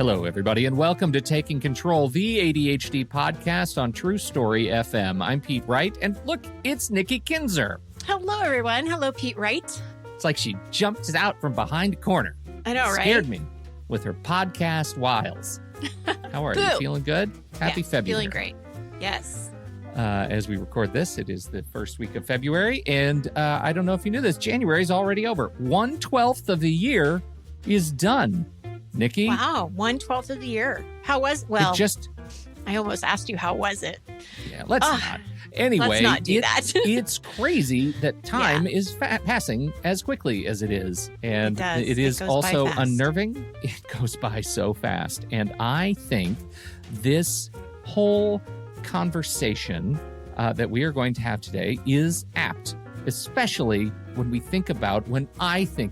Hello, everybody, and welcome to Taking Control, the ADHD podcast on True Story FM. I'm Pete Wright, and look, it's Nikki Kinzer. Hello, everyone. Hello, Pete Wright. It's like she jumped out from behind a corner. I know, right? Scared me with her podcast wiles. How are you? Feeling good? Happy February. Feeling great. Yes. As we record this, it is the first week of February, and I don't know if you knew this, January is already over. 1/12 of the year is done. Nikki? Wow, 1/12 of the year. How was I almost asked you, how was it? Yeah, let's not. Anyway, let's not do that. It's crazy that time is passing as quickly as it is. And it is also unnerving. It goes by so fast. And I think this whole conversation that we are going to have today is apt, especially when I think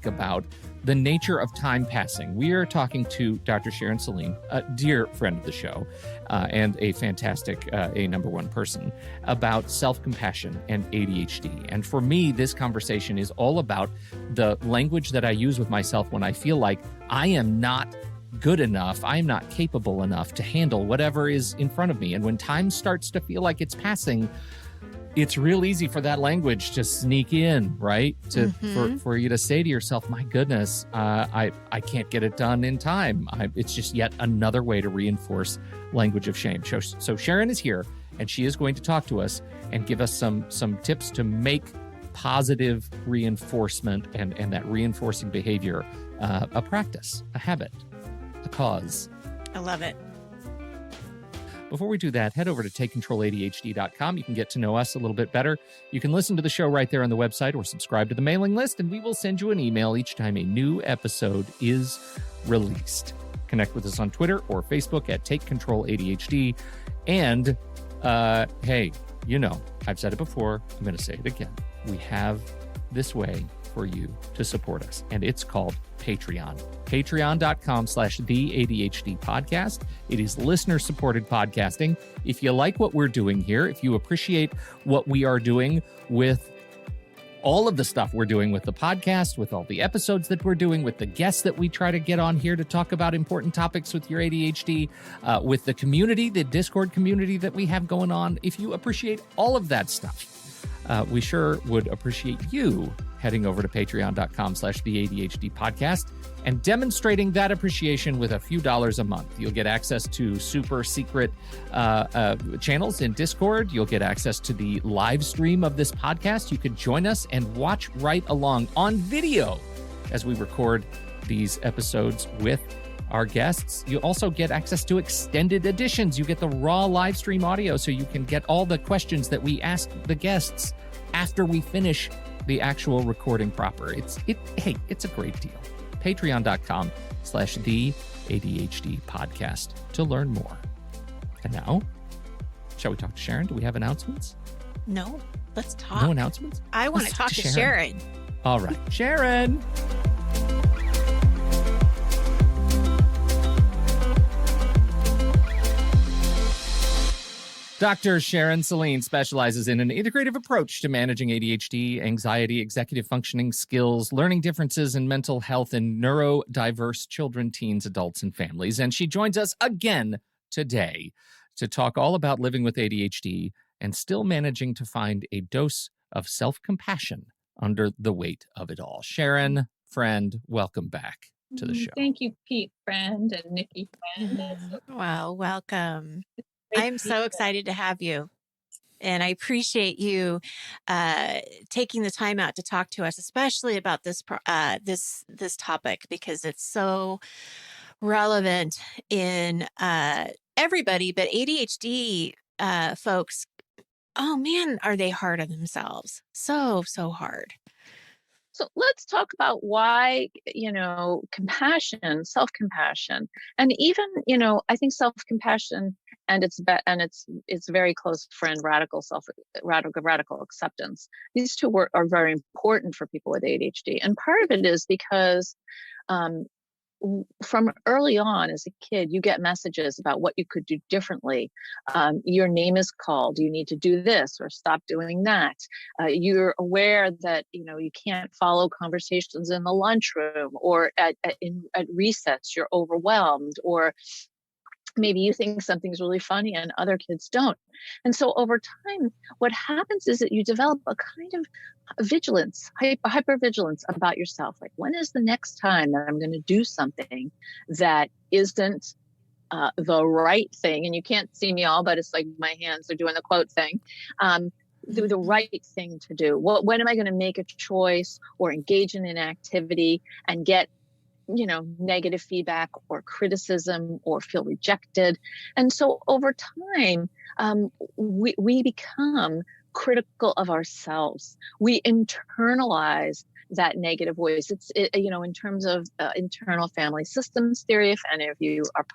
about the nature of time passing. We are talking to Dr. Sharon Saline, a dear friend of the show, and a fantastic number one person, about self-compassion and ADHD. And for me, this conversation is all about the language that I use with myself when I feel like I am not good enough, I am not capable enough to handle whatever is in front of me. And when time starts to feel like it's passing, it's real easy for that language to sneak in, right? For you to say to yourself, my goodness, I can't get it done in time. It's just yet another way to reinforce language of shame. So Sharon is here, and she is going to talk to us and give us some tips to make positive reinforcement and that reinforcing behavior a practice, a habit, a cause. I love it. Before we do that, head over to TakeControlADHD.com. You can get to know us a little bit better. You can listen to the show right there on the website or subscribe to the mailing list, and we will send you an email each time a new episode is released. Connect with us on Twitter or Facebook at TakeControlADHD. And, hey, I've said it before. I'm going to say it again. We have this way for you to support us, and it's called Patreon. Patreon.com/TheADHD podcast. It is listener-supported podcasting. If you like what we're doing here, if you appreciate what we are doing with all of the stuff we're doing with the podcast, with all the episodes that we're doing, with the guests that we try to get on here to talk about important topics with your ADHD, with the community, the Discord community that we have going on, if you appreciate all of that stuff, we sure would appreciate you heading over to patreon.com/TheADHD podcast and demonstrating that appreciation with a few dollars a month. You'll get access to super secret channels in Discord. You'll get access to the live stream of this podcast. You can join us and watch right along on video as we record these episodes with our guests. You also get access to extended editions. You get the raw live stream audio so you can get all the questions that we ask the guests after we finish the actual recording proper. It's a great deal. Patreon.com/TheADHD podcast to learn more. And now, shall we talk to Sharon? Do we have announcements? No, let's talk. No announcements? I want to talk to Sharon. All right, Sharon. Dr. Sharon Saline specializes in an integrative approach to managing ADHD, anxiety, executive functioning skills, learning differences in mental health in neurodiverse children, teens, adults, and families. And she joins us again today to talk all about living with ADHD and still managing to find a dose of self-compassion under the weight of it all. Sharon, friend, welcome back to the show. Thank you, Pete, friend, and Nikki, friend. Well, welcome. I'm so excited to have you. And I appreciate you taking the time out to talk to us, especially about this topic, because it's so relevant in everybody. But ADHD folks, oh man, are they hard on themselves? So hard. So let's talk about why, compassion, self-compassion, and even, I think self-compassion and its very close friend, radical acceptance. These two are very important for people with ADHD. And part of it is because from early on as a kid, you get messages about what you could do differently. Your name is called. You need to do this or stop doing that. You're aware that you can't follow conversations in the lunchroom or at recess. You're overwhelmed, or maybe you think something's really funny and other kids don't. And so over time, what happens is that you develop a kind of vigilance, hypervigilance about yourself. Like, when is the next time that I'm going to do something that isn't the right thing? And you can't see me all, but it's like my hands are doing the quote thing. The right thing to do. When am I going to make a choice or engage in an activity and get negative feedback or criticism or feel rejected? And so over time, we become critical of ourselves. We internalize that negative voice. It's in terms of internal family systems theory, if any of you are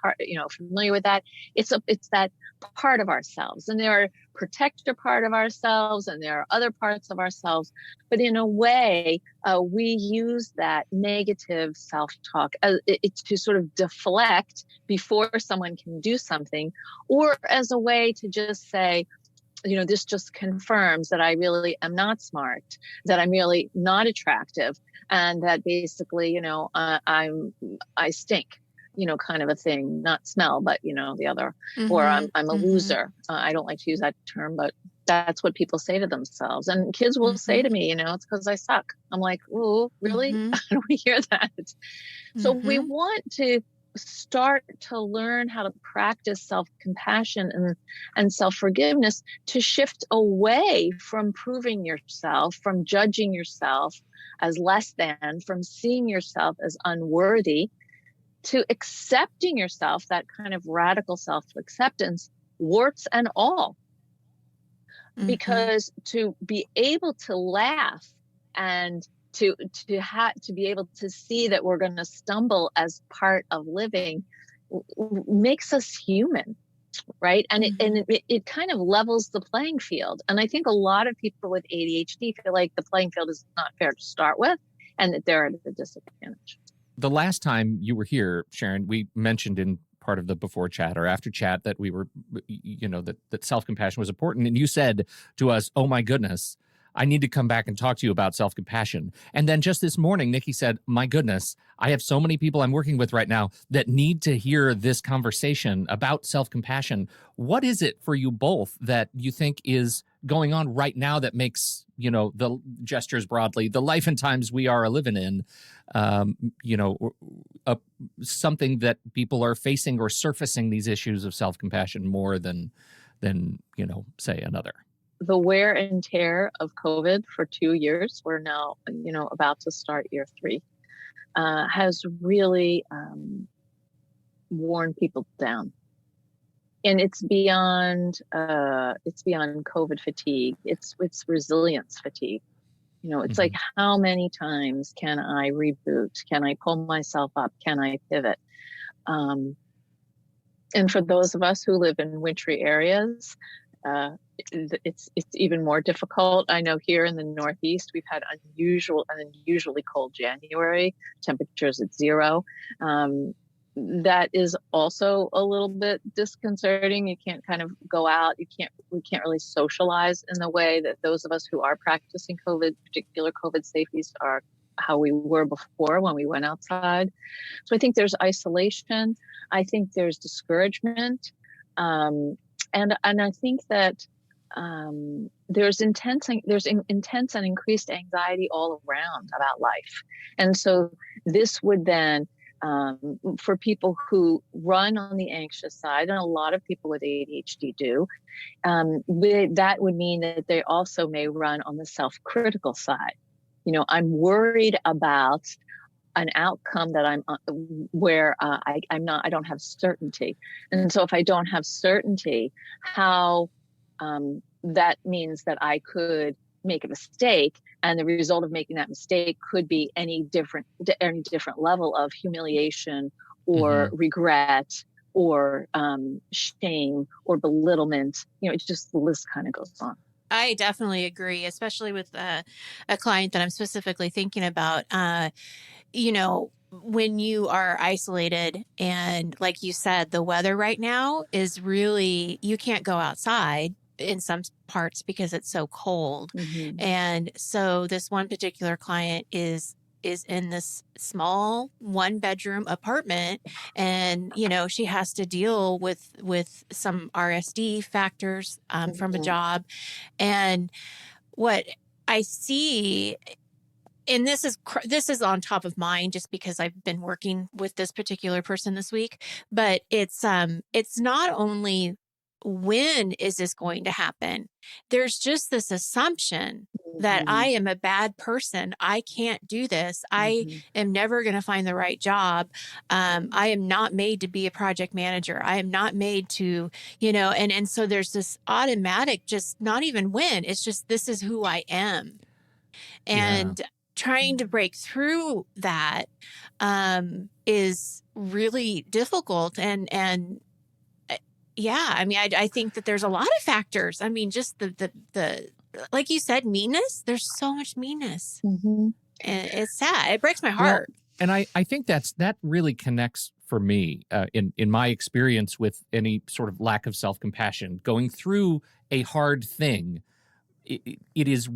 familiar with that, it's that part of ourselves, and there are protector part of ourselves and there are other parts of ourselves, but in a way we use that negative self-talk to sort of deflect before someone can do something, or as a way to just say, this just confirms that I really am not smart, that I'm really not attractive, and that basically, I stink, kind of a thing, not smell, but, the other, or I'm a loser. I don't like to use that term, but that's what people say to themselves. And kids will say to me, it's because I suck. I'm like, oh, really? I don't hear that. So we want to start to learn how to practice self-compassion and self-forgiveness, to shift away from proving yourself, from judging yourself as less than, from seeing yourself as unworthy, to accepting yourself, that kind of radical self-acceptance, warts and all. Because to be able to laugh and to be able to see that we're going to stumble as part of living makes us human, right? And it kind of levels the playing field. And I think a lot of people with ADHD feel like the playing field is not fair to start with, and that they're at a disadvantage. The last time you were here, Sharon, we mentioned in part of the before chat or after chat that we were, that self-compassion was important. And you said to us, oh my goodness, I need to come back and talk to you about self-compassion. And then just this morning, Nikki said, my goodness, I have so many people I'm working with right now that need to hear this conversation about self-compassion. What is it for you both that you think is going on right now that makes, the gestures broadly, the life and times we are living in, something that people are facing or surfacing these issues of self-compassion more than say another? The wear and tear of COVID for 2 years, we're now, about to start year 3, has really worn people down. And it's beyond COVID fatigue. It's resilience fatigue. It's like, how many times can I reboot? Can I pull myself up? Can I pivot? And for those of us who live in wintry areas, it's even more difficult. I know here in the Northeast, we've had an unusually cold January, temperatures at 0. That is also a little bit disconcerting. You can't kind of go out. We can't really socialize in the way that those of us who are practicing particular COVID safeties are how we were before when we went outside. So I think there's isolation. I think there's discouragement. And I think that there's intense and increased anxiety all around about life. And so this would then, for people who run on the anxious side, and a lot of people with ADHD do, that would mean that they also may run on the self-critical side. I'm worried about an outcome that I'm where I don't have certainty. And so if I don't have certainty, how that means that I could make a mistake, and the result of making that mistake could be any different level of humiliation or regret or shame or belittlement. It's just, the list kind of goes on. I definitely agree, especially with a client that I'm specifically thinking about. when you are isolated, and like you said, the weather right now is really, you can't go outside in some parts because it's so cold. And so this one particular client is in this small 1-bedroom apartment, and she has to deal with some RSD factors from a job. And what I see, and this is on top of mind just because I've been working with this particular person this week, but it's not only when is this going to happen, there's just this assumption that I am a bad person. I can't do this. I am never going to find the right job. I am not made to be a project manager. I am not made to, and so there's this automatic, just not even when, it's just, this is who I am. And trying to break through that is really difficult. And I mean, I think that there's a lot of factors. I mean, just the like you said, meanness. There's so much meanness. And it's sad. It breaks my heart. Well, and I think that really connects for me in my experience with any sort of lack of self-compassion. Going through a hard thing, it is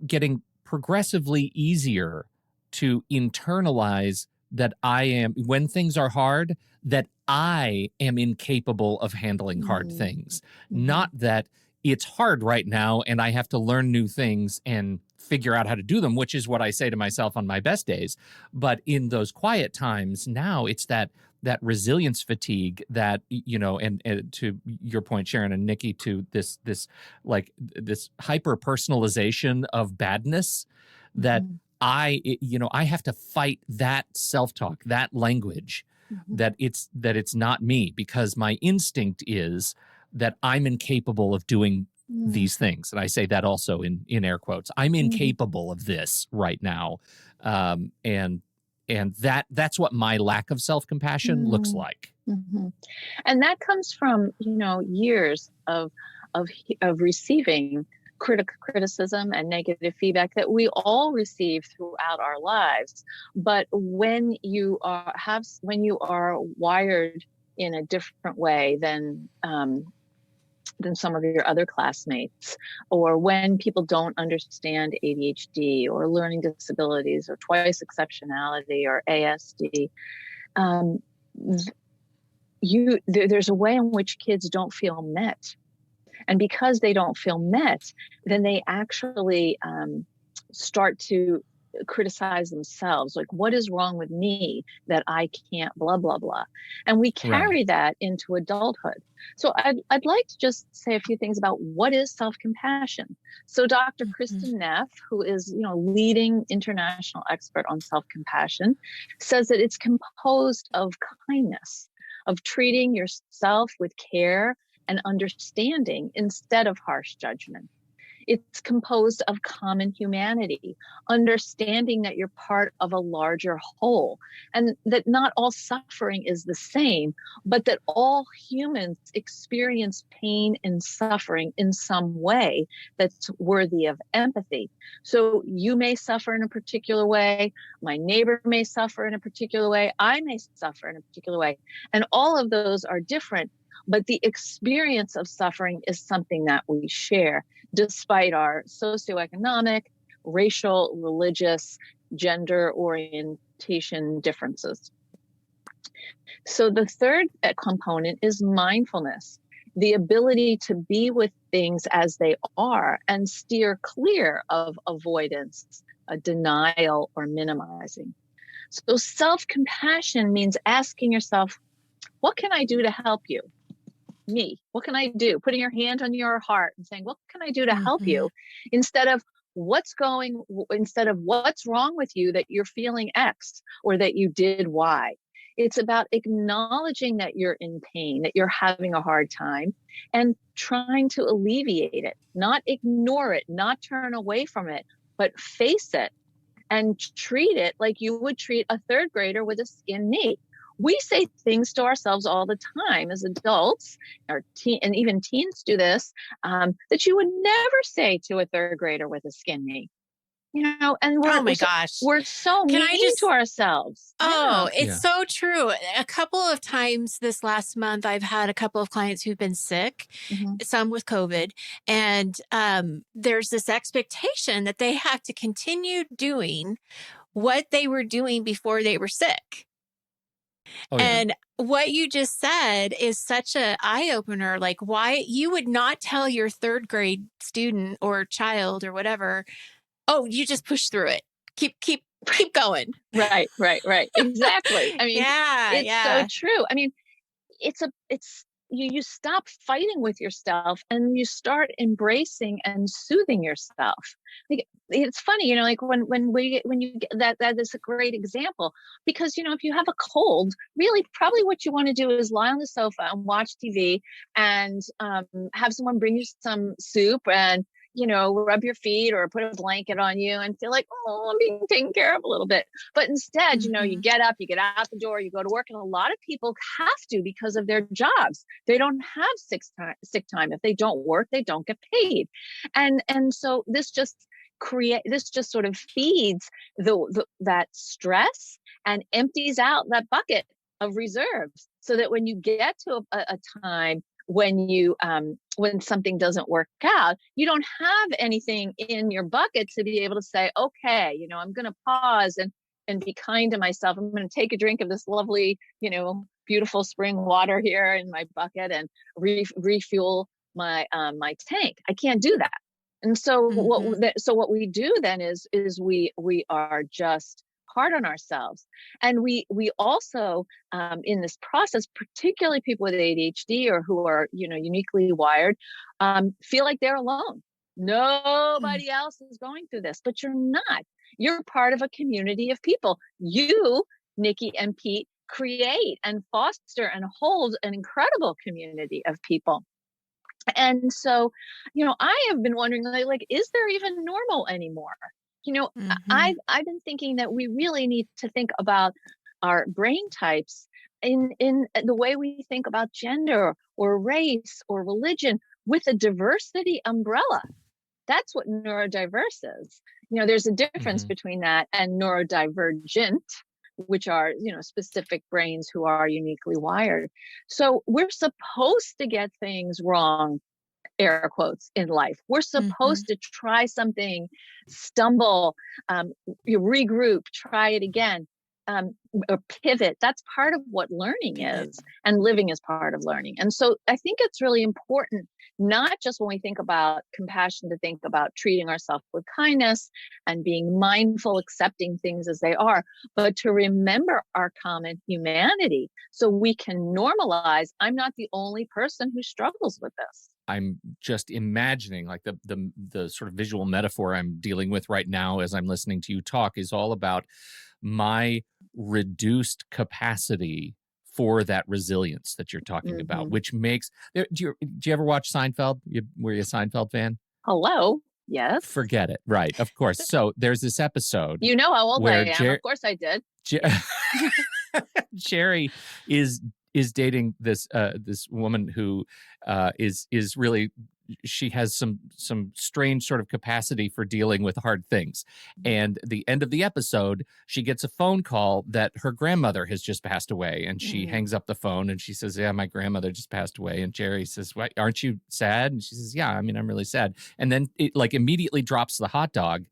getting progressively easier to internalize that I am, when things are hard, that I am incapable of handling hard things. Not that it's hard right now and I have to learn new things and figure out how to do them, which is what I say to myself on my best days. But in those quiet times now, it's that resilience fatigue that, and to your point, Sharon and Nikki, to this hyper personalization of badness that I have to fight that self-talk, that language, that it's not me, because my instinct is that I'm incapable of doing these things. And I say that also in air quotes. I'm incapable of this right now. And that's what my lack of self-compassion looks like. And that comes from, years of receiving criticism and negative feedback that we all receive throughout our lives. But when you are wired in a different way than some of your other classmates, or when people don't understand ADHD or learning disabilities or twice exceptionality or ASD, there's a way in which kids don't feel met. And because they don't feel met, then they actually start to criticize themselves. Like, what is wrong with me that I can't blah, blah, blah. And we carry that into adulthood. So I'd like to just say a few things about what is self-compassion. So Dr. Kristen Neff, who is, leading international expert on self-compassion, says that it's composed of kindness, of treating yourself with care and understanding instead of harsh judgment. It's composed of common humanity, understanding that you're part of a larger whole, and that not all suffering is the same, but that all humans experience pain and suffering in some way that's worthy of empathy. So you may suffer in a particular way, my neighbor may suffer in a particular way, I may suffer in a particular way, and all of those are different. But the experience of suffering is something that we share, despite our socioeconomic, racial, religious, gender orientation differences. So the third component is mindfulness, the ability to be with things as they are and steer clear of avoidance, denial, or minimizing. So self-compassion means asking yourself, what can I do to help you? Me, what can I do? Putting your hand on your heart and saying, what can I do to help you? Instead of what's wrong with you that you're feeling X or that you did Y. It's about acknowledging that you're in pain, that you're having a hard time, and trying to alleviate it, not ignore it, not turn away from it, but face it and treat it like you would treat a third grader with a skinned knee. We say things to ourselves all the time as adults, and even teens do this, that you would never say to a third grader with a skin knee. And we're so mean to ourselves. Oh, it's so true. A couple of times this last month, I've had a couple of clients who've been sick, some with COVID, and there's this expectation that they have to continue doing what they were doing before they were sick. Oh, yeah. And what you just said is such an eye-opener. Like, why you would not tell your third grade student or child or whatever, oh, you just push through it. Keep going. Right. Exactly. I mean, it's so true. I mean, you stop fighting with yourself and you start embracing and soothing yourself. Like, it's funny, like when you get that is a great example, because, if you have a cold, really probably what you want to do is lie on the sofa and watch TV and have someone bring you some soup and, rub your feet or put a blanket on you and feel like, oh, I'm being taken care of a little bit. But instead, you get up, you get out the door, you go to work. And a lot of people have to because of their jobs. They don't have sick time. If they don't work, they don't get paid. And so this just sort of feeds that stress and empties out that bucket of reserves, so that when you get to a time when something doesn't work out, you don't have anything in your bucket to be able to say, okay, I'm going to pause and be kind to myself. I'm going to take a drink of this lovely, beautiful spring water here in my bucket and refuel my tank. I can't do that. And so what we do then is we are just hard on ourselves. And we also, in this process, particularly people with ADHD or who are, uniquely wired, feel like they're alone. Nobody else is going through this, but you're not. You're part of a community of people. You, Nikki and Pete, create and foster and hold an incredible community of people. And so, I have been wondering, like, is there even normal anymore? I've been thinking that we really need to think about our brain types in the way we think about gender or race or religion, with a diversity umbrella. That's what neurodiverse is. There's a difference between that and neurodivergent, which are, specific brains who are uniquely wired. So we're supposed to get things wrong, air quotes, in life. We're supposed to try something, stumble, you regroup, try it again, or pivot. That's part of what learning is, and living is part of learning. And so I think it's really important, not just when we think about compassion, to think about treating ourselves with kindness and being mindful, accepting things as they are, but to remember our common humanity so we can normalize, I'm not the only person who struggles with this. I'm just imagining, like, the sort of visual metaphor I'm dealing with right now as I'm listening to you talk is all about my reduced capacity for that resilience that you're talking about, which makes, do you ever watch Seinfeld? Were you a Seinfeld fan? Hello. Yes. Forget it. Right. Of course. So there's this episode. You know how old I am. Of course I did. Jerry is dating this woman who is really, she has some strange sort of capacity for dealing with hard things. And the end of the episode, she gets a phone call that her grandmother has just passed away, and she hangs up the phone and she says, "Yeah, my grandmother just passed away." And Jerry says, "What, aren't you sad?" And she says, "Yeah, I mean, I'm really sad." And then it, like, immediately drops the hot dog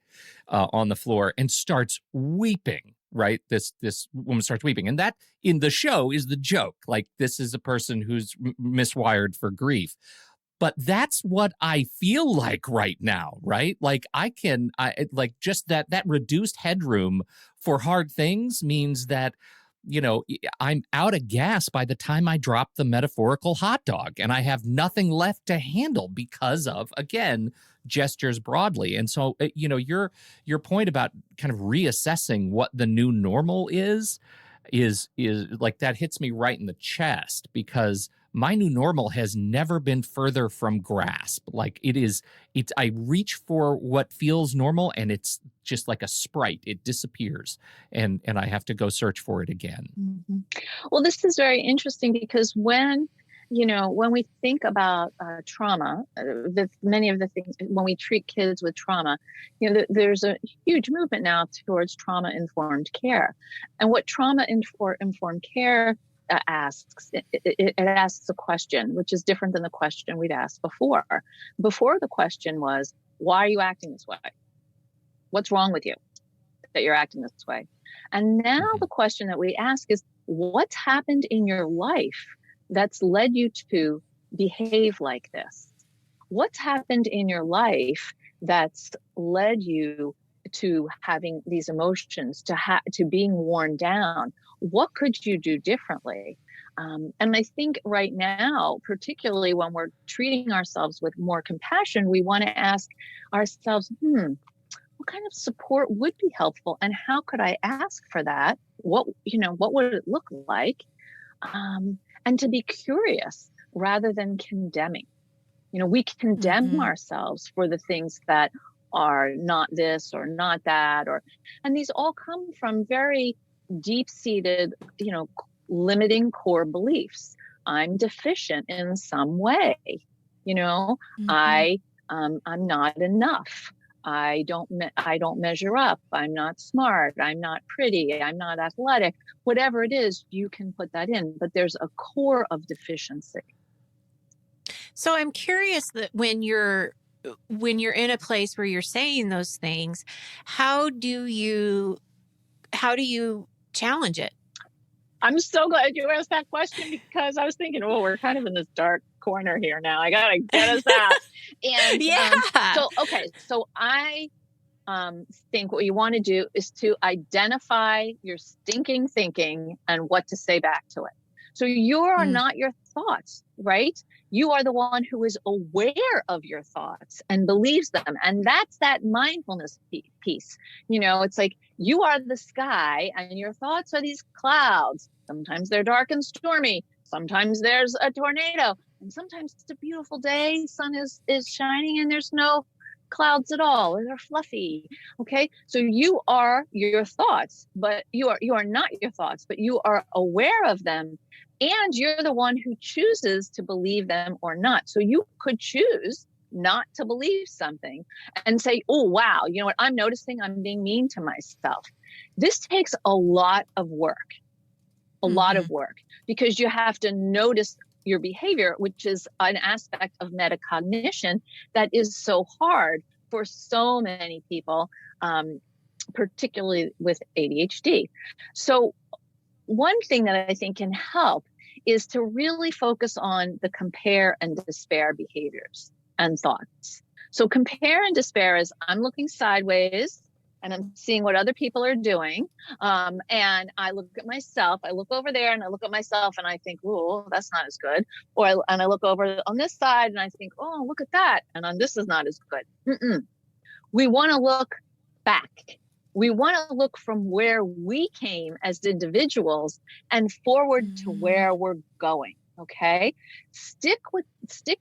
on the floor and starts weeping. Right. This woman starts weeping. And that in the show is the joke. Like, this is a person who's miswired for grief. But that's what I feel like right now. Right. Like, I like, just that reduced headroom for hard things means that, I'm out of gas by the time I drop the metaphorical hot dog, and I have nothing left to handle because of, again, gestures broadly. And so, your point about kind of reassessing what the new normal is like, that hits me right in the chest, because my new normal has never been further from grasp. Like, I reach for what feels normal, and it's just like a sprite. It disappears, and I have to go search for it again. Well, this is very interesting, because when when we think about trauma, many of the things, when we treat kids with trauma, there's a huge movement now towards trauma-informed care. And what trauma-informed care asks, it asks a question, which is different than the question we'd asked before. Before, the question was, why are you acting this way? What's wrong with you that you're acting this way? And now the question that we ask is, what's happened in your life that's led you to behave like this? What's happened in your life that's led you to having these emotions, to being worn down? What could you do differently? And I think right now, particularly when we're treating ourselves with more compassion, we want to ask ourselves, what kind of support would be helpful, and how could I ask for that? What would it look like? And to be curious rather than condemning. We condemn ourselves for the things that are not this or not that, and these all come from very deep-seated, limiting core beliefs. I'm deficient in some way. I'm not enough. I don't measure up. I'm not smart. I'm not pretty. I'm not athletic. Whatever it is, you can put that in, but there's a core of deficiency. So I'm curious that when you're in a place where you're saying those things, how do you challenge it? I'm so glad you asked that question, because I was thinking, we're kind of in this dark corner here now. I gotta get us out. And so I think what you want to do is to identify your stinking thinking and what to say back to it. So you are not your thoughts, right? You are the one who is aware of your thoughts and believes them. And that's that mindfulness piece. It's like you are the sky and your thoughts are these clouds. Sometimes they're dark and stormy. Sometimes there's a tornado. And sometimes it's a beautiful day. Sun is shining and there's no clouds at all, or they're fluffy. Okay. So you are your thoughts, but you are not your thoughts, but you are aware of them. And you're the one who chooses to believe them or not. So you could choose not to believe something and say, oh, wow, you know what? I'm noticing I'm being mean to myself. This takes a lot of work, because you have to notice your behavior, which is an aspect of metacognition that is so hard for so many people, particularly with ADHD. So one thing that I think can help is to really focus on the compare and despair behaviors and thoughts. So compare and despair is, I'm looking sideways and I'm seeing what other people are doing. And I look at myself, I look over there and I look at myself and I think, oh, that's not as good. And I look over on this side and I think, oh, look at that. And this is not as good. We want to look back. We want to look from where we came as individuals and forward to where we're going. Okay. Stick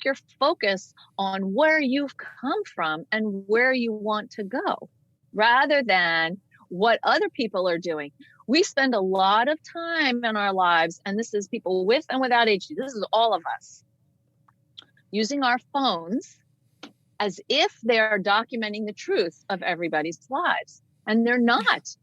your focus on where you've come from and where you want to go, rather than what other people are doing. We spend a lot of time in our lives, and this is people with and without ADHD. This is all of us, using our phones as if they're documenting the truth of everybody's lives. And they're not.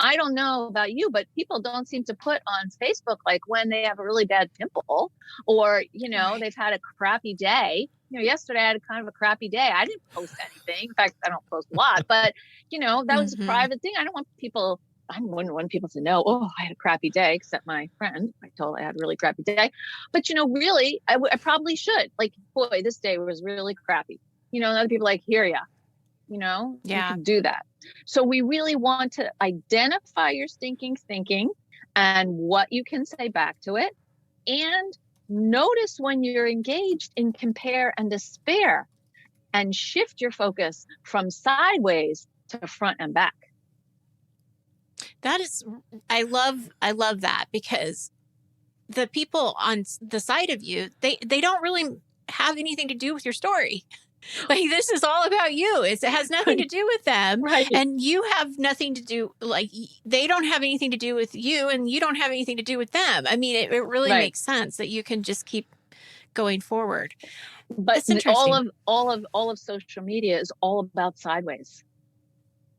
I don't know about you, but people don't seem to put on Facebook like when they have a really bad pimple, or, they've had a crappy day. Yesterday I had kind of a crappy day. I didn't post anything. In fact, I don't post a lot, but that was a private thing. I wouldn't want people to know, oh, I had a crappy day, except my friend. I told her I had a really crappy day. But, really, I probably should. Like, boy, this day was really crappy. And other people are like, hear ya. You can do that. So we really want to identify your stinking thinking and what you can say back to it, and notice when you're engaged in compare and despair, and shift your focus from sideways to front and back. I love that, because the people on the side of you, they don't really have anything to do with your story. Like, this is all about you. It has nothing to do with them. Right. And you have nothing to do, like, they don't have anything to do with you, and you don't have anything to do with them. I mean, it really makes sense that you can just keep going forward. But That's interesting. all of social media is all about sideways.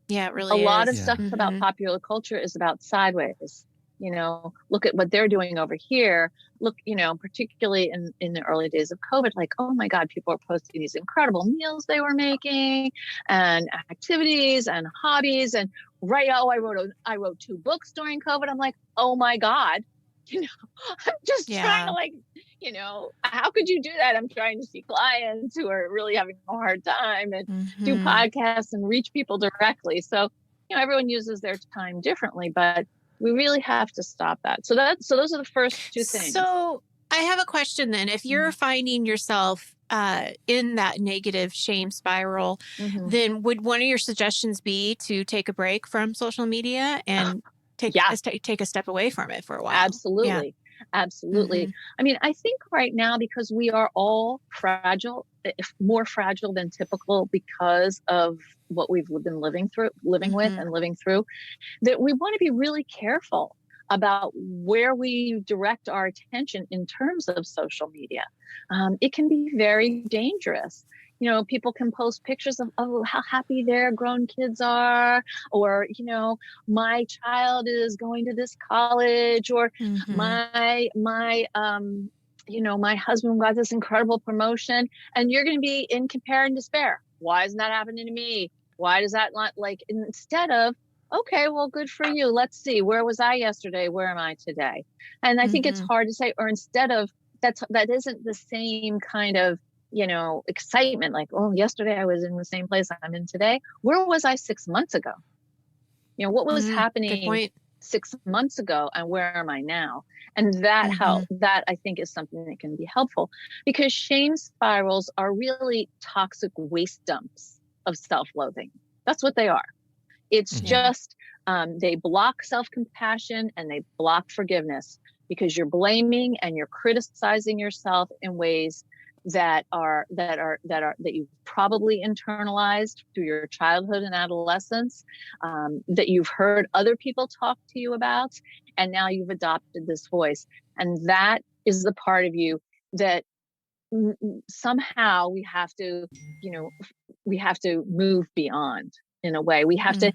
Yeah, it really is. A lot of Yeah. stuff about popular culture is about sideways. Look at what they're doing over here. Look, particularly in the early days of COVID, like, oh my God, people are posting these incredible meals they were making and activities and hobbies. And I wrote 2 books during COVID. I'm like, oh my God, I'm just trying to how could you do that? I'm trying to see clients who are really having a hard time and do podcasts and reach people directly. So, everyone uses their time differently, but we really have to stop that. So those are the first 2 things. So I have a question then. If you're finding yourself in that negative shame spiral, then would one of your suggestions be to take a break from social media and take a step away from it for a while? Absolutely. Yeah. Absolutely. I mean, I think right now, because we are all fragile, more fragile than typical because of what we've been living through, that we want to be really careful about where we direct our attention in terms of social media. It can be very dangerous. People can post pictures of how happy their grown kids are, or, my child is going to this college, or my husband got this incredible promotion, and you're going to be in compare and despair. Why isn't that happening to me? Why does that not, instead of, okay, well, good for you. Let's see, where was I yesterday? Where am I today? And I think it's hard to say, or instead of that isn't the same kind of, excitement, like, oh, yesterday I was in the same place I'm in today. Where was I 6 months ago? What was happening 6 months ago, and where am I now? And that I think is something that can be helpful, because shame spirals are really toxic waste dumps of self-loathing. That's what they are. It's just, they block self-compassion and they block forgiveness, because you're blaming and you're criticizing yourself in ways that you've probably internalized through your childhood and adolescence, that you've heard other people talk to you about, and now you've adopted this voice. And that is the part of you that somehow we have to move beyond. In a way, we have to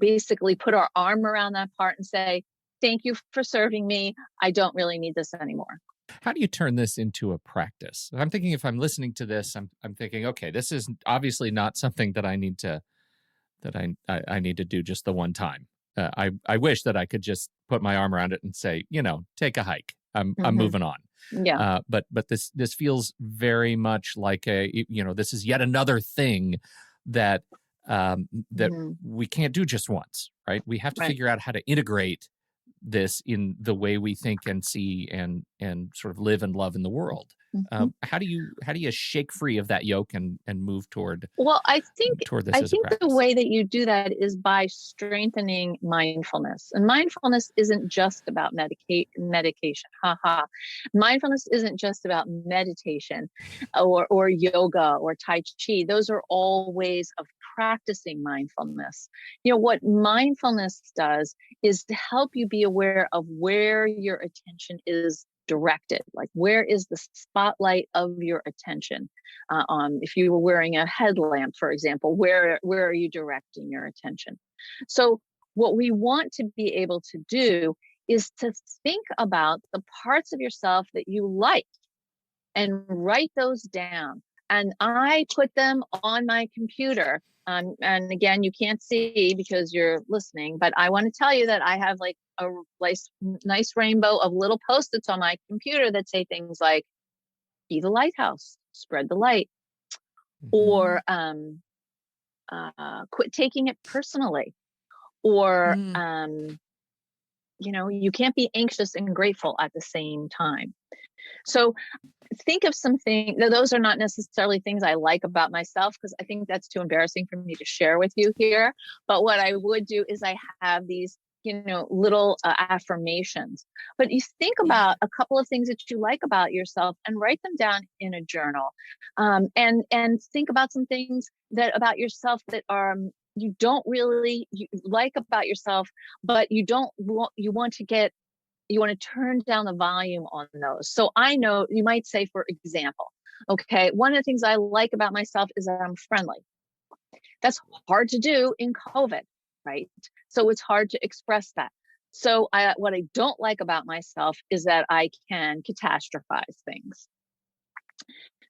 basically put our arm around that part and say, thank you for serving me. I don't really need this anymore. How do you turn this into a practice? I'm thinking, if I'm listening to this, I'm thinking, okay, this is obviously not something that I need to do just the one time. I wish that I could just put my arm around it and say, take a hike. I'm moving on. Yeah. But this feels very much like this is yet another thing that we can't do just once, right? We have to figure out how to integrate this in the way we think and see and sort of live and love in the world. How do you shake free of that yoke and move toward? Well, I think the way that you do that is by strengthening mindfulness. And mindfulness isn't just about medication. Mindfulness isn't just about meditation or yoga or Tai Chi. Those are all ways of practicing mindfulness. What mindfulness does is to help you be aware of where your attention is directed. Like, where is the spotlight of your attention? If you were wearing a headlamp, for example, where are you directing your attention? So what we want to be able to do is to think about the parts of yourself that you like and write those down. And I put them on my computer. And again, you can't see because you're listening, but I want to tell you that I have like a nice rainbow of little Post-its on my computer that say things like, be the lighthouse, spread the light, or quit taking it personally, or, you can't be anxious and grateful at the same time. So think of something. Now, those are not necessarily things I like about myself, because I think that's too embarrassing for me to share with you here. But what I would do is I have these, little affirmations. But you think about a couple of things that you like about yourself and write them down in a journal. And think about some things about yourself that are you don't really like about yourself, but you want to get you want to turn down the volume on those. So I know you might say, for example, okay, one of the things I like about myself is that I'm friendly. That's hard to do in COVID, right? So it's hard to express that. So what I don't like about myself is that I can catastrophize things.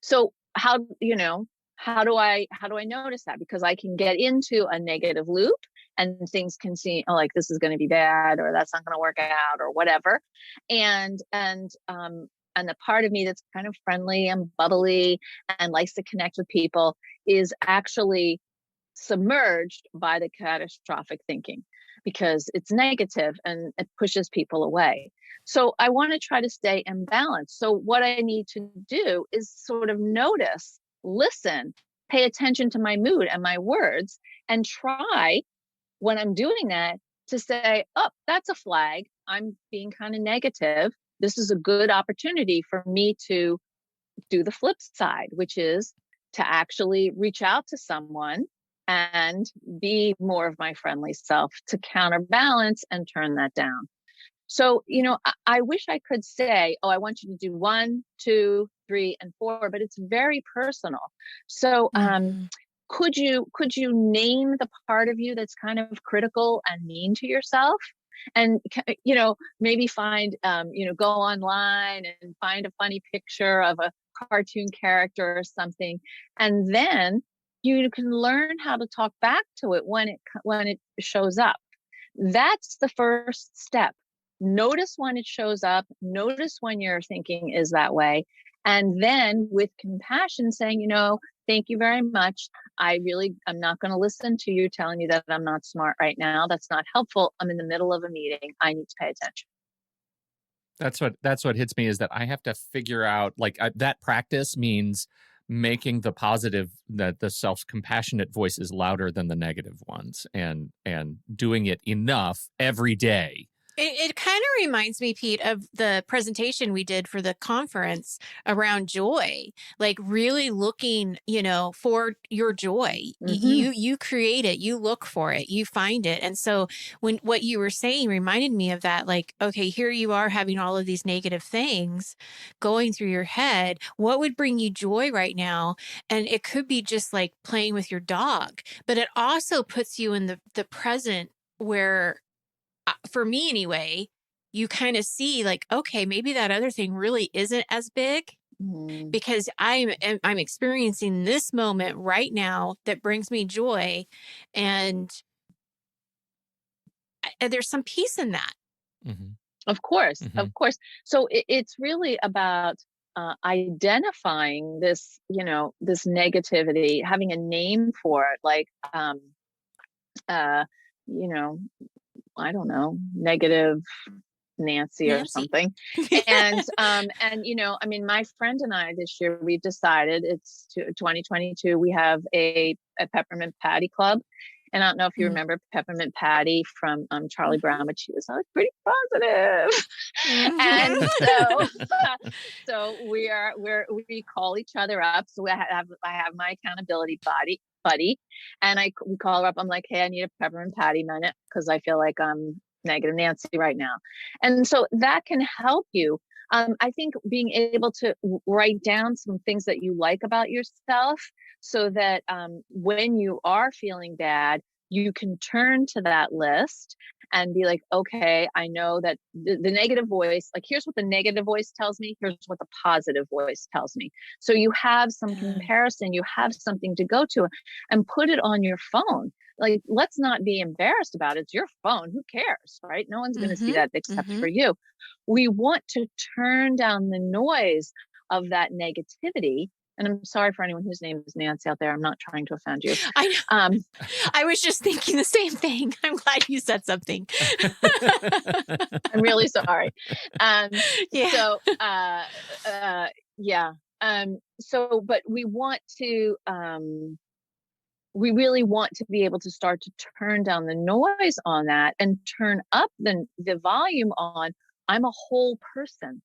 So how do I notice that? Because I can get into a negative loop and things can seem like this is going to be bad, or that's not going to work out, or whatever. And the part of me that's kind of friendly and bubbly and likes to connect with people is actually submerged by the catastrophic thinking, because it's negative and it pushes people away. So I want to try to stay in balance. So what I need to do is sort of notice, listen, pay attention to my mood and my words, and try, when I'm doing that, to say, oh, that's a flag. I'm being kind of negative. This is a good opportunity for me to do the flip side, which is to actually reach out to someone and be more of my friendly self, to counterbalance and turn that down. So, I wish I could say, oh, I want you to do 1, 2, 3, and 4, but it's very personal. So, could you name the part of you that's kind of critical and mean to yourself? And, maybe find, go online and find a funny picture of a cartoon character or something. And then you can learn how to talk back to it when it shows up. That's the first step. Notice when it shows up. Notice when your thinking is that way. And then with compassion saying, thank you very much. I'm not going to listen to you telling me that I'm not smart right now. That's not helpful. I'm in the middle of a meeting. I need to pay attention. That's what hits me, is that I have to figure out, that practice means making the positive, that the self-compassionate voices louder than the negative ones, and doing it enough every day. It kind of reminds me, Pete, of the presentation we did for the conference around joy, like really looking, for your joy. You create it, you look for it, you find it. And so when what you were saying reminded me of that, like, okay, here you are having all of these negative things going through your head. What would bring you joy right now? And it could be just like playing with your dog, but it also puts you in the present, where, for me anyway, you kind of see like, okay, maybe that other thing really isn't as big, because I'm experiencing this moment right now that brings me joy, and there's some peace in that. Mm-hmm. Of course. So it's really about identifying this, this negativity, having a name for it, like, I don't know, negative Nancy or something. And, my friend and I this year, we've decided, it's 2022, we have a peppermint patty club. And I don't know if you remember Peppermint Patty from Charlie Brown, but she was always pretty positive. And so we call each other up. So I have my accountability buddy, and we call her up. I'm like, hey, I need a Peppermint Patty minute, because I feel like I'm negative Nancy right now. And so that can help you. I think being able to write down some things that you like about yourself, so that when you are feeling bad, you can turn to that list and be like, okay, I know that the negative voice, like, here's what the negative voice tells me, here's what the positive voice tells me. So you have some comparison, you have something to go to, and put it on your phone. Like, let's not be embarrassed about it. It's your phone. Who cares, right? No one's going to see that except for you. We want to turn down the noise of that negativity. And I'm sorry for anyone whose name is Nancy out there. I'm not trying to offend you. I was just thinking the same thing. I'm glad you said something. I'm really sorry. But we really want to be able to start to turn down the noise on that and turn up the volume on, I'm a whole person.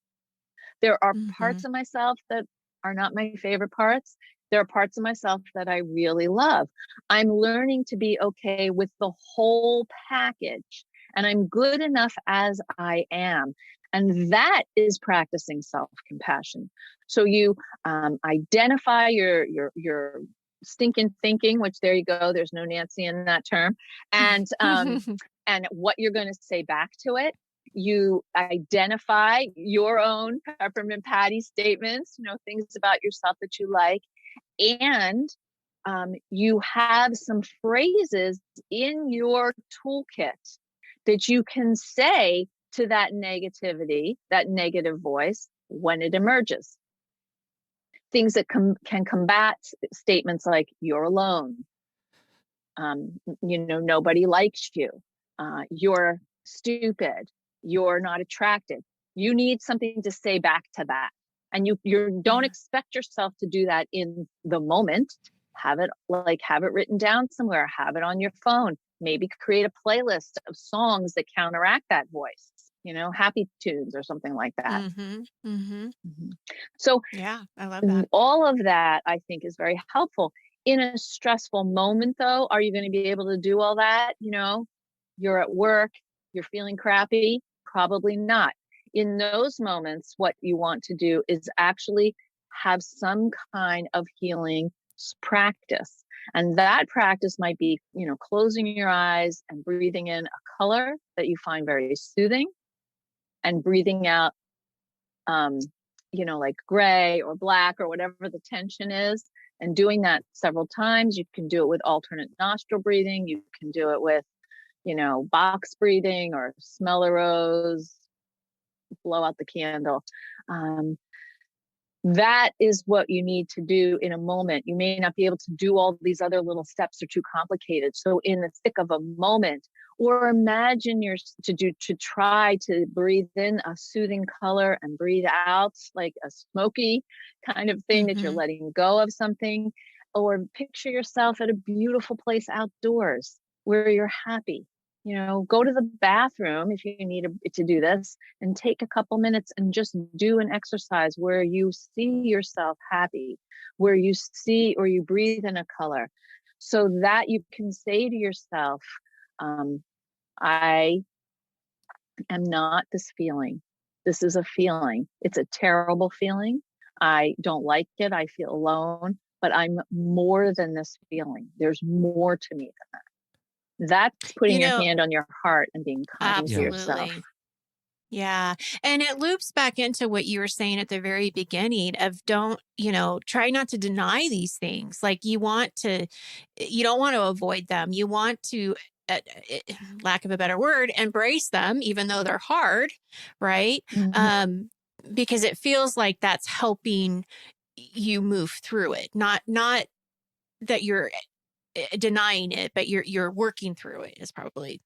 There are parts of myself that are not my favorite parts. There are parts of myself that I really love. I'm learning to be okay with the whole package, and I'm good enough as I am. And that is practicing self-compassion. So you identify your stinking thinking, which there you go. There's no Nancy in that term. And and what you're going to say back to it. You identify your own peppermint patty statements, things about yourself that you like. And you have some phrases in your toolkit that you can say to that negativity, that negative voice, when it emerges. Things that can combat statements like you're alone, nobody likes you, you're stupid, you're not attractive. You need something to say back to that. And you don't expect yourself to do that in the moment. Have it written down somewhere, have it on your phone, maybe create a playlist of songs that counteract that voice, happy tunes or something like that. So yeah, I love that. All of that I think is very helpful. In a stressful moment though, are you going to be able to do all that? You're at work, you're feeling crappy, probably not. In those moments, what you want to do is actually have some kind of healing practice. And that practice might be, closing your eyes and breathing in a color that you find very soothing, and breathing out, like gray or black or whatever the tension is, and doing that several times. You can do it with alternate nostril breathing. You can do it with, box breathing or smell a rose, blow out the candle. That is what you need to do in a moment. You may not be able to do all these other little steps, are too complicated. So in the thick of a moment, or imagine to try to breathe in a soothing color and breathe out like a smoky kind of thing, that you're letting go of something. Or picture yourself at a beautiful place outdoors where you're happy. Go to the bathroom if you need to do this, and take a couple minutes and just do an exercise where you see yourself happy, where you see or you breathe in a color, so that you can say to yourself, I am not this feeling. This is a feeling. It's a terrible feeling. I don't like it. I feel alone, but I'm more than this feeling. There's more to me than that. That's putting your hand on your heart and being kind to yourself. Yeah. And it loops back into what you were saying at the very beginning of try not to deny these things. Like you don't want to avoid them. You want to, lack of a better word, embrace them, even though they're hard. Right. Because it feels like that's helping you move through it. Not that you're denying it, but you're working through it is probably,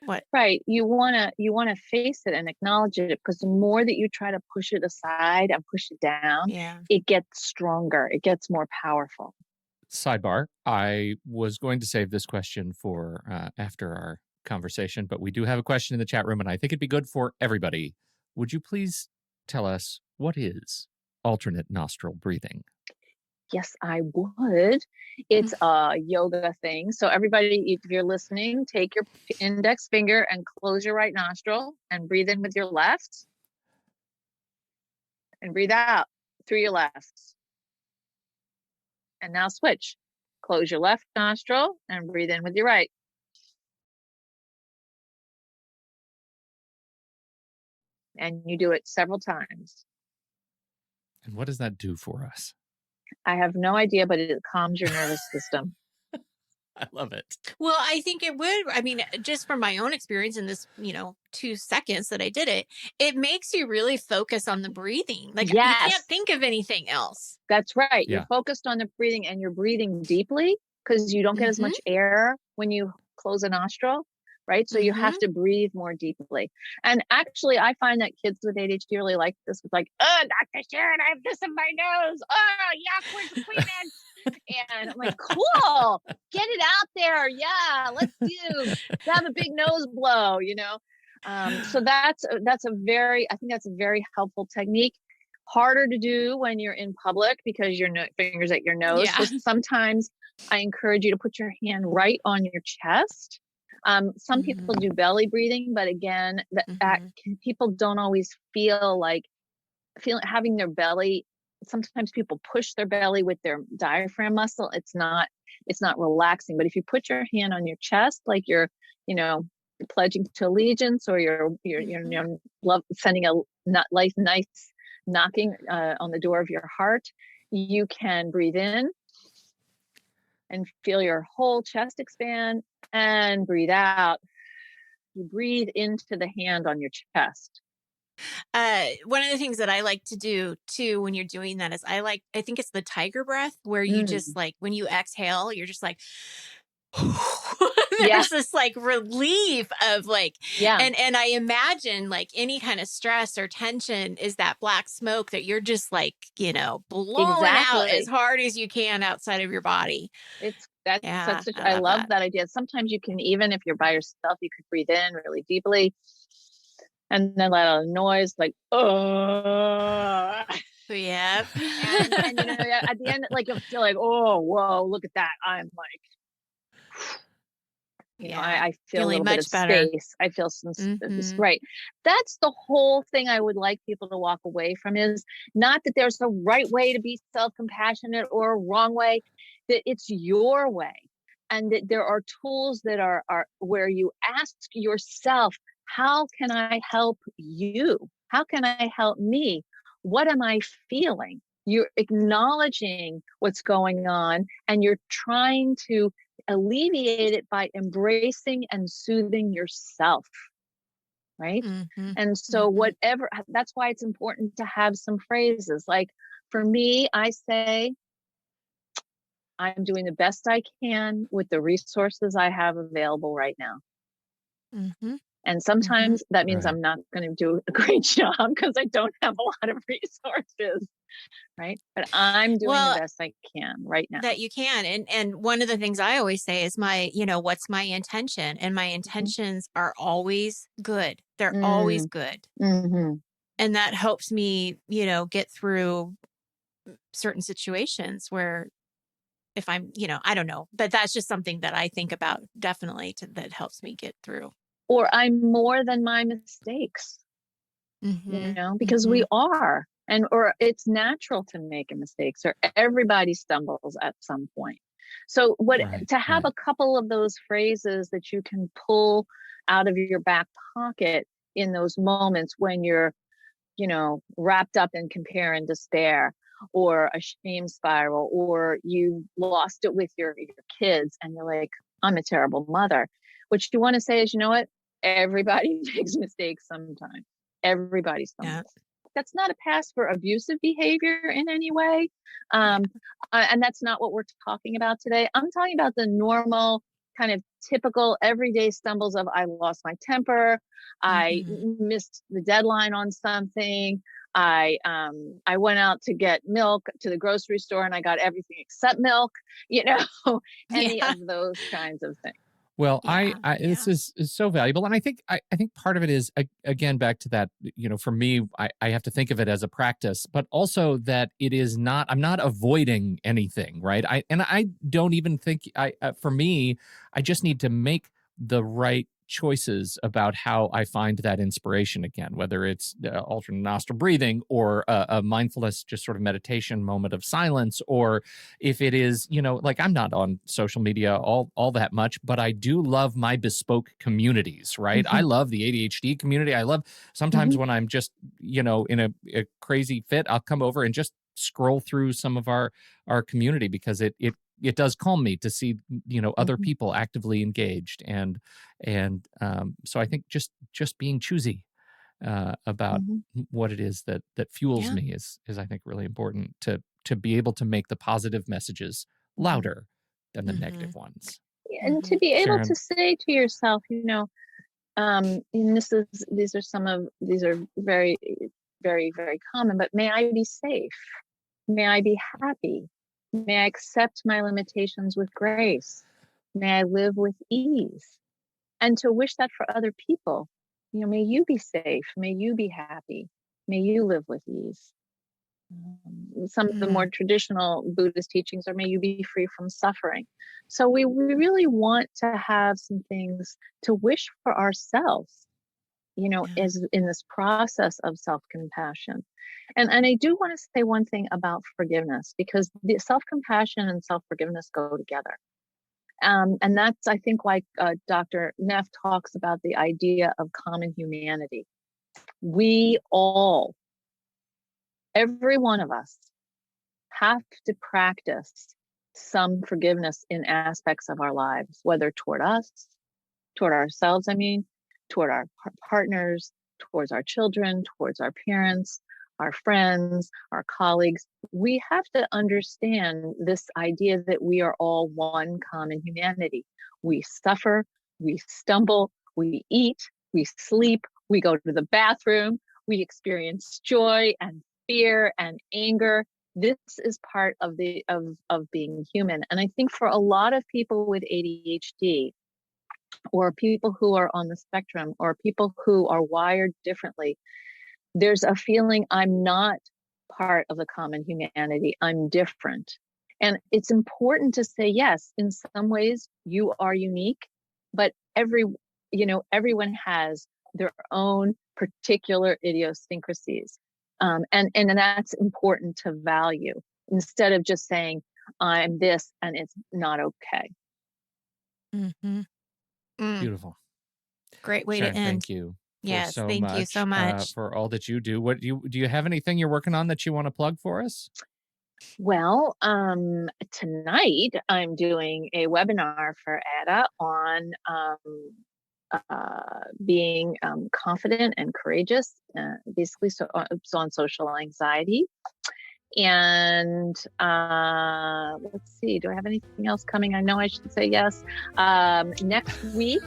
what. Right. You want to face it and acknowledge it, because the more that you try to push it aside and push it down, it gets stronger. It gets more powerful. Sidebar. I was going to save this question for after our conversation, but we do have a question in the chat room, and I think it'd be good for everybody. Would you please tell us, what is alternate nostril breathing? Yes, I would. It's a yoga thing. So everybody, if you're listening, take your index finger and close your right nostril and breathe in with your left. And breathe out through your left. And now switch. Close your left nostril and breathe in with your right. And you do it several times. And what does that do for us? I have no idea, but it calms your nervous system. I love it. Well, I think it would. I mean, just from my own experience in this, 2 seconds that I did it, it makes you really focus on the breathing. Like you can't think of anything else. That's right. Yeah. You're focused on the breathing, and you're breathing deeply, because you don't get as much air when you close a nostril. Right. So you have to breathe more deeply. And actually, I find that kids with ADHD really like this. It's like, oh, Dr. Sharon, I have this in my nose. Oh, yuck, where's the Kleenex? And I'm like, cool, get it out there. Yeah, let's have a big nose blow, So that's a very helpful technique. Harder to do when you're in public because your fingers at your nose. Yeah. So sometimes I encourage you to put your hand right on your chest. Some people do belly breathing, but again, people don't always feel like having their belly. Sometimes people push their belly with their diaphragm muscle. It's not relaxing. But if you put your hand on your chest, like you're, pledging to allegiance, or you're sending a nice knocking on the door of your heart, you can breathe in and feel your whole chest expand, and breathe out. You breathe into the hand on your chest. One of the things that I like to do too when you're doing that is I think it's the tiger breath, where you just like, when you exhale, you're just like, there's this like relief of like, and I imagine like any kind of stress or tension is that black smoke that you're just like, blowing out as hard as you can outside of your body. I love that idea. Sometimes you can, even if you're by yourself, you could breathe in really deeply and then let out a noise like, oh. Yeah. And at the end, like, you're like, oh, whoa, look at that. I'm like, I feel a little bit of better. Space. I feel some, right. That's the whole thing I would like people to walk away from, is not that there's a right way to be self-compassionate or a wrong way, that it's your way. And that there are tools that are where you ask yourself, how can I help you? How can I help me? What am I feeling? You're acknowledging what's going on, and you're trying to alleviate it by embracing and soothing yourself. Right. And so that's why it's important to have some phrases. Like for me, I say, I'm doing the best I can with the resources I have available right now. And sometimes that means I'm not going to do a great job because I don't have a lot of resources. Right. But I'm doing the best I can right now. That you can. And one of the things I always say is what's my intention? And my intentions are always good. They're always good. And that helps me, get through certain situations where if I'm, I don't know, but that's just something that I think about definitely that helps me get through. Or I'm more than my mistakes, because we are, or it's natural to make mistakes, or everybody stumbles at some point. So to have a couple of those phrases that you can pull out of your back pocket in those moments when you're, wrapped up in compare and despair, or a shame spiral, or you lost it with your kids and you're like, I'm a terrible mother. What you want to say is, you know what? Everybody makes mistakes sometimes. Everybody stumbles. That's not a pass for abusive behavior in any way. And that's not what we're talking about today. I'm talking about the normal kind of typical everyday stumbles of, I lost my temper. I missed the deadline on something. I went out to get milk to the grocery store and I got everything except milk, any of those kinds of things. Well, this is so valuable. And I think part of it is, again, back to that, for me, I have to think of it as a practice, but also that it is not, I'm not avoiding anything, right? I don't even think, for me, I just need to make the right choices about how I find that inspiration again, whether it's alternate nostril breathing or a mindfulness, just sort of meditation moment of silence, or if it is, like I'm not on social media all that much, but I do love my bespoke communities, right? I love the ADHD community. I love sometimes when I'm just, in a crazy fit, I'll come over and just scroll through some of our community because it does calm me to see, other people actively engaged. And so I think just being choosy about what it is that fuels me is I think really important to be able to make the positive messages louder than the negative ones. And to be able to say to yourself, and these are very, very, very common, but may I be safe? May I be happy? May I accept my limitations with grace? May I live with ease? And to wish that for other people. May you be safe. May you be happy. May you live with ease. Some of the more traditional Buddhist teachings are, may you be free from suffering. So we really want to have some things to wish for ourselves, as in this process of self-compassion. And I do want to say one thing about forgiveness, because the self-compassion and self-forgiveness go together. And that's, I think, why Dr. Neff talks about the idea of common humanity. We all, every one of us, have to practice some forgiveness in aspects of our lives, whether toward us, toward ourselves, toward our partners, towards our children, towards our parents, our friends, our colleagues. We have to understand this idea that we are all one common humanity. We suffer, we stumble, we eat, we sleep, we go to the bathroom, we experience joy and fear and anger. This is part of being human. And I think for a lot of people with ADHD, or people who are on the spectrum, or people who are wired differently, there's a feeling, I'm not part of the common humanity, I'm different. And it's important to say, yes, in some ways you are unique, but everyone has their own particular idiosyncrasies. And that's important to value, instead of just saying, I'm this and it's not okay. Mm-hmm. Beautiful. Great way Sharon, to end. Thank you. Yes, thank you so much for all that you do. What do you have anything you're working on that you want to plug for us? Well, tonight I'm doing a webinar for ADA on being confident and courageous, basically, so on social anxiety. And let's see, do I have anything else coming? I know I should say yes. Next week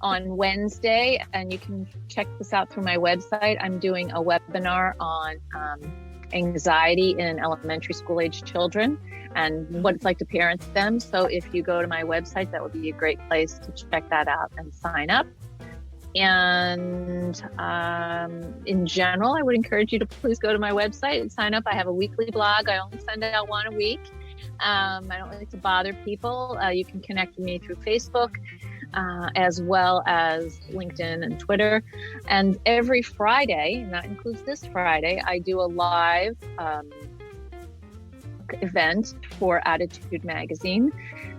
on Wednesday, and you can check this out through my website, I'm doing a webinar on anxiety in elementary school age children and what it's like to parent them. So if you go to my website, that would be a great place to check that out and sign up. And in general, I would encourage you to please go to my website and sign up. I have a weekly blog. I only send out one a week. I don't like to bother people. You can connect with me through Facebook, as well as LinkedIn and Twitter. And every Friday, and that includes this Friday, I do a live event for Attitude Magazine,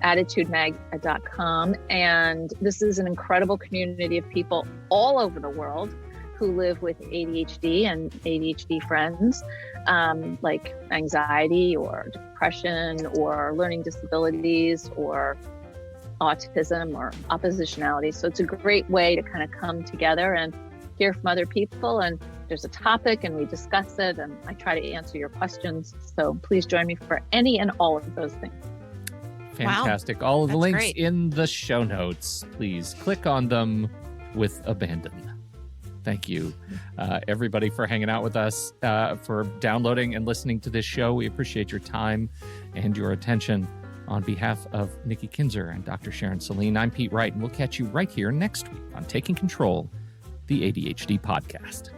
attitudemag.com. And this is an incredible community of people all over the world who live with ADHD and ADHD friends, like anxiety or depression or learning disabilities or autism or oppositionality. So it's a great way to kind of come together and hear from other people, and there's a topic and we discuss it, and I try to answer your questions. So please join me for any and all of those things. Fantastic. Wow. All of the That's links great. in the show notes. Please click on them with abandon. Thank you, everybody, for hanging out with us, for downloading and listening to this show. We appreciate your time and your attention. On behalf of Nikki Kinzer and Dr. Sharon Saline, I'm Pete Wright, and we'll catch you right here next week on Taking Control, the ADHD podcast.